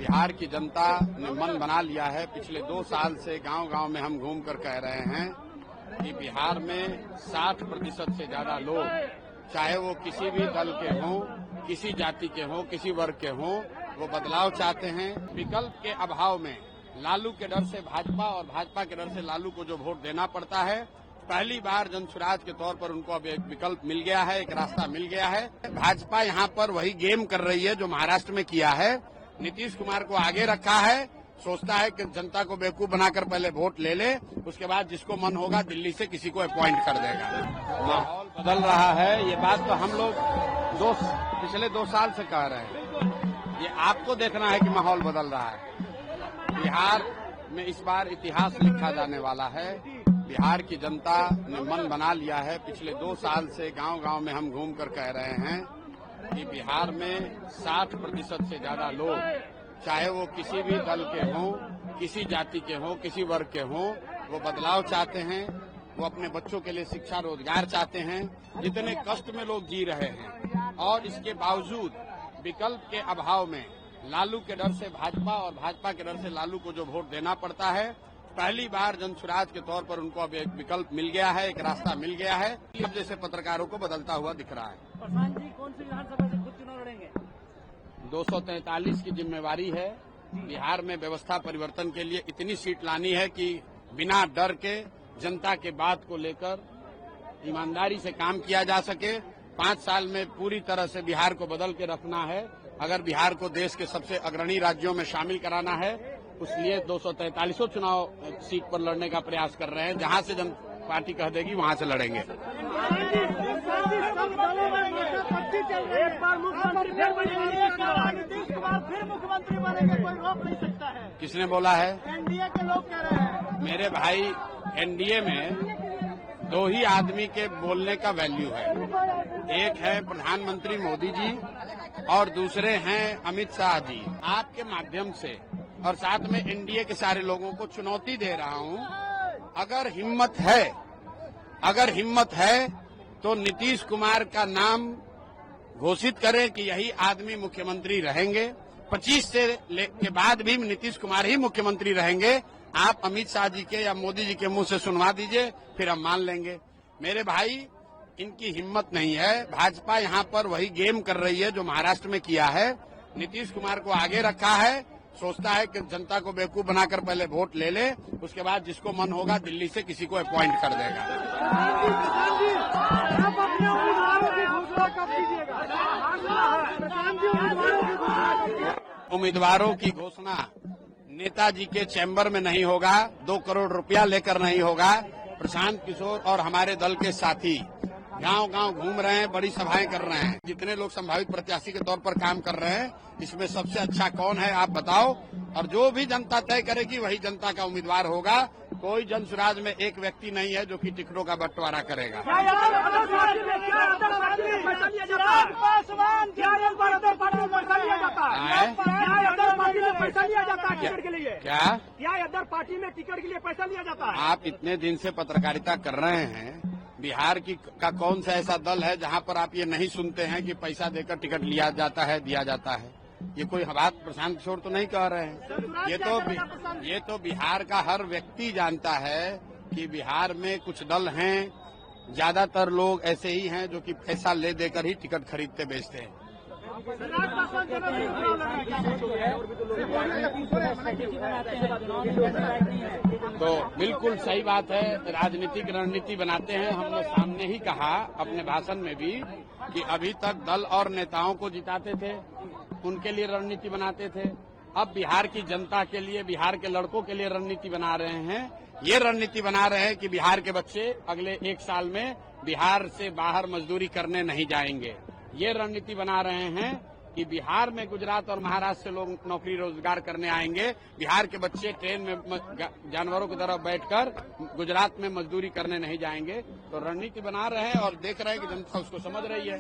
बिहार की जनता ने मन बना लिया है। पिछले 2 साल से गांव-गांव में हम घूमकर कह रहे हैं कि बिहार में 60% से ज्यादा लोग, चाहे वो किसी भी दल के हों, किसी जाति के हों, किसी वर्ग के हों, वो बदलाव चाहते हैं। विकल्प के अभाव में लालू के डर से भाजपा और भाजपा के डर से लालू को जो वोट देना पड़ता है, पहली बार जनसुराज के तौर पर उनको अब एक विकल्प मिल गया है, एक रास्ता मिल गया है। भाजपा यहाँ पर वही गेम कर रही है जो महाराष्ट्र में किया है। नीतीश कुमार को आगे रखा है, सोचता है कि जनता को बेवकूफ बनाकर पहले वोट ले ले, उसके बाद जिसको मन होगा दिल्ली से किसी को अपॉइंट कर देगा। माहौल बदल रहा है, ये बात तो हम लोग पिछले 2 साल से कह रहे हैं। ये आपको देखना है कि माहौल बदल रहा है। बिहार में इस बार इतिहास लिखा जाने वाला है। बिहार की जनता ने मन बना लिया है। पिछले 2 साल से गांव-गांव में हम घूमकर कह रहे हैं कि बिहार में 60% से ज्यादा लोग, चाहे वो किसी भी दल के हों, किसी जाति के हों, किसी वर्ग के हों, वो बदलाव चाहते हैं। वो अपने बच्चों के लिए शिक्षा, रोजगार चाहते हैं। जितने कष्ट में लोग जी रहे हैं और इसके बावजूद विकल्प के अभाव में लालू के डर से भाजपा और भाजपा के डर से लालू को जो वोट देना पड़ता है, पहली बार जनसुराज के तौर पर उनको अब एक विकल्प मिल गया है, एक रास्ता मिल गया है। अब जैसे पत्रकारों को बदलता हुआ दिख रहा है। प्रशांत जी कौन सी विधानसभा से खुद चुनाव लड़ेंगे? 243 की जिम्मेवारी है। बिहार में व्यवस्था परिवर्तन के लिए इतनी सीट लानी है कि बिना डर के जनता के बात को लेकर ईमानदारी से काम किया जा सके। 5 साल में पूरी तरह से बिहार को बदल के रखना है। अगर बिहार को देश के सबसे अग्रणी राज्यों में शामिल कराना है, उसलिए 243 चुनाव सीट पर लड़ने का प्रयास कर रहे हैं। जहां से जन पार्टी कह देगी वहां से लड़ेंगे। एक बार मुख्यमंत्री फिर मुख्यमंत्री बनेंगे, कोई रोक नहीं सकता है। किसने बोला है? एनडीए के लोग कह रहे हैं। मेरे भाई, एनडीए में 2 ही आदमी के बोलने का वैल्यू है। एक है प्रधानमंत्री मोदी जी और दूसरे हैं अमित शाह जी। आपके माध्यम से और साथ में एनडीए के सारे लोगों को चुनौती दे रहा हूं, अगर हिम्मत है तो नीतीश कुमार का नाम घोषित करें कि यही आदमी मुख्यमंत्री रहेंगे। 25 के बाद भी नीतीश कुमार ही मुख्यमंत्री रहेंगे। आप अमित शाह जी के या मोदी जी के मुंह से सुनवा दीजिए, फिर हम मान लेंगे। मेरे भाई, इनकी हिम्मत नहीं है। भाजपा यहाँ पर वही गेम कर रही है जो महाराष्ट्र में किया है। नीतीश कुमार को आगे रखा है, सोचता है कि जनता को बेवकूफ बनाकर पहले वोट ले ले, उसके बाद जिसको मन होगा दिल्ली से किसी को अपॉइंट कर देगा। उम्मीदवारों की घोषणा नेताजी के चैम्बर में नहीं होगा, 2 करोड़ रुपया लेकर नहीं होगा। प्रशांत किशोर और हमारे दल के साथी गांव-गांव घूम रहे हैं, बड़ी सभाएं कर रहे हैं। जितने लोग संभावित प्रत्याशी के तौर पर काम कर रहे हैं, इसमें सबसे अच्छा कौन है आप बताओ, और जो भी जनता तय करेगी वही जनता का उम्मीदवार होगा। कोई जनसुराज में एक व्यक्ति नहीं है जो कि टिकटों का बंटवारा करेगा। क्या अदर पार्टी में टिकट के लिए पैसा लिया जाता है? आप इतने दिन से पत्रकारिता कर रहे हैं, बिहार का कौन सा ऐसा दल है जहां पर आप ये नहीं सुनते हैं कि पैसा देकर टिकट लिया जाता है, दिया जाता है? ये कोई बात प्रशांत किशोर तो नहीं कह रहे हैं। ये तो बिहार का हर व्यक्ति जानता है कि बिहार में कुछ दल हैं, ज्यादातर लोग ऐसे ही हैं जो कि पैसा ले देकर ही टिकट खरीदते बेचते हैं। तो बिल्कुल सही बात है, राजनीतिक रणनीति बनाते हैं। हमने सामने ही कहा अपने भाषण में भी कि अभी तक दल और नेताओं को जिताते थे, उनके लिए रणनीति बनाते थे। अब बिहार की जनता के लिए, बिहार के लड़कों के लिए रणनीति बना रहे हैं। ये रणनीति बना रहे हैं कि बिहार के बच्चे अगले 1 साल में बिहार से बाहर मजदूरी करने नहीं जाएंगे। ये रणनीति बना रहे हैं कि बिहार में गुजरात और महाराष्ट्र से लोग नौकरी रोजगार करने आएंगे। बिहार के बच्चे ट्रेन में जानवरों की तरह बैठकर गुजरात में मजदूरी करने नहीं जाएंगे। तो रणनीति बना रहे हैं और देख रहे हैं कि जनता उसको समझ रही है।